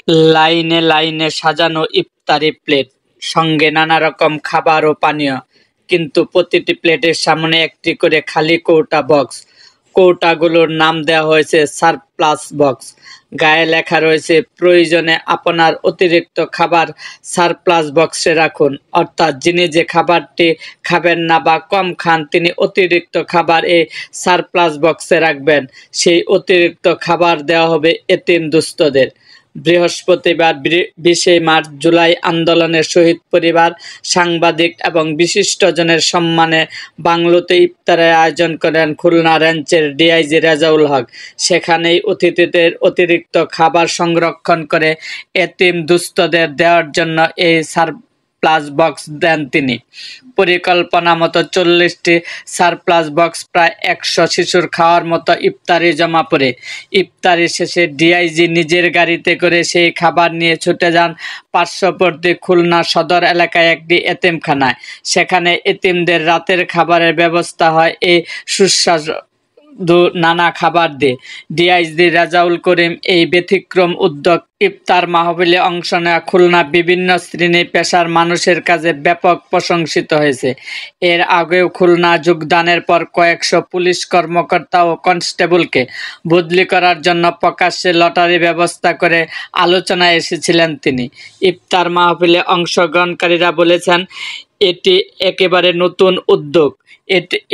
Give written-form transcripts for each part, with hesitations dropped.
লাইনে লাইনে সাজানো ইফতারি প্লেট, সঙ্গে নানা রকম খাবার ও পানীয়, কিন্তু প্রতিটি প্লেটের সামনে একটি করে খালি কৌটা বক্স। কৌটাগুলোর নাম দেওয়া হয়েছে সারপ্লাস বক্স। গায়ে লেখা রয়েছে, প্রয়োজনে আপনার অতিরিক্ত খাবার সারপ্লাস বক্সে রাখুন। অর্থাৎ যিনি যে খাবারটি খাবেন না বা কম খান, তিনি অতিরিক্ত খাবার এই সারপ্লাস বক্সে রাখবেন। সেই অতিরিক্ত খাবার দেওয়া হবে এতিম দুস্থদের। বৃহস্পতিবার 20 মার্চ জুলাই আন্দোলনের শহীদ পরিবার, সাংবাদিক এবং বিশিষ্টজনের সম্মানে বাংলোতে ইফতারের আয়োজন করেন খুলনা রেঞ্জের ডিআইজি রেজাউল হক। সেখানেই অতিথিদের অতিরিক্ত খাবার সংরক্ষণ করে এতিম দুস্থদের দেওয়ার জন্য এই সারপ্লাস বক্স দেন তিনি। পরিকল্পনা মতো 40টি সারপ্লাস বক্স প্রায় 100 শিশুর খাওয়ার মতো ইফতারি জমা পড়ে। ইফতারি শেষে ডিআইজি নিজের গাড়িতে করে সেই খাবার নিয়ে ছুটে যান পার্শ্ববর্তী খুলনা সদর এলাকায় একটি এতিমখানায়। সেখানে এতিমদের রাতের খাবারের ব্যবস্থা হয় এই সুস্বাদু নানা খাবার দিয়ে। ডিআইজি রেজাউল করিম এই ব্যতিক্রম উদ্যোগ ইফতার মাহফিলে অংশ নেওয়া খুলনা বিভিন্ন শ্রেণী পেশার মানুষের কাছে ব্যাপক প্রশংসিত হয়েছে। এর আগেও খুলনা যোগদানের পর কয়েকশো পুলিশ কর্মকর্তা ও কনস্টেবলকে বদলি করার জন্য প্রকাশ্যে লটারি ব্যবস্থা করে আলোচনায় এসেছিলেন তিনি। ইফতার মাহফিলে অংশগ্রহণকারীরা বলেছেন, এটি একেবারে নতুন উদ্যোগ।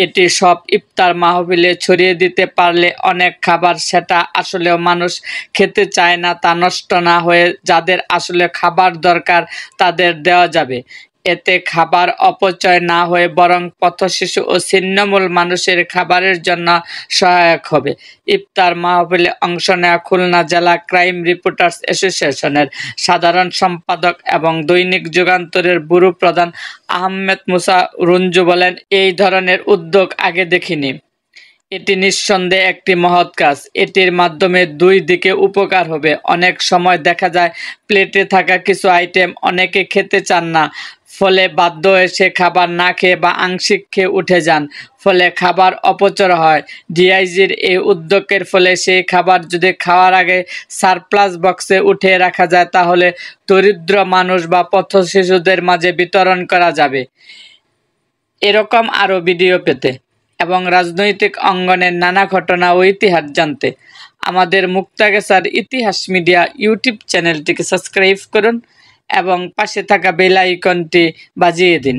এটি সব ইফতার মাহফিলে ছড়িয়ে দিতে পারলে অনেক খাবার, সেটা আসলেও মানুষ খেতে চায় না, তা নষ্ট না হয়ে যাদের আসলে খাবার দরকার তাদের দেওয়া যাবে। এতে খাবার অপচয় না হয়ে বরং পথশিশু ও ছিন্নমূল মানুষের খাবারের জন্য সহায়ক হবে। ইফতার মাহফিলে অংশ নেওয়া খুলনা জেলা ক্রাইম রিপোর্টার্স অ্যাসোসিয়েশনের সাধারণ সম্পাদক এবং দৈনিক যুগান্তরের ব্যুরো প্রধান আহমেদ মুসা রঞ্জু বলেন, এই ধরনের উদ্যোগ আগে দেখিনি। এটি নিঃসন্দেহে একটি মহৎ কাজ। এটির মাধ্যমে দুই দিকে উপকার হবে। অনেক সময় দেখা যায় প্লেটে থাকা কিছু আইটেম অনেকে খেতে চান না, ফলে বাধ্য হয়ে সে খাবার না খেয়ে বা আংশিক খেয়ে উঠে যান, ফলে খাবার অপচয় হয়। ডিআইজির এই উদ্যোগের ফলে সেই খাবার যদি খাওয়ার আগে সারপ্লাস বক্সে উঠিয়ে রাখা যায়, তাহলে দরিদ্র মানুষ বা পথশিশুদের মাঝে বিতরণ করা যাবে। এরকম আরও ভিডিও পেতে এবং রাজনৈতিক অঙ্গনের নানা ঘটনা ও ইতিহাস জানতে আমাদের মুক্তাগাছার ইতিহাস মিডিয়া ইউটিউব চ্যানেলটিকে সাবস্ক্রাইব করুন এবং পাশে থাকা বেল আইকনটি বাজিয়ে দিন।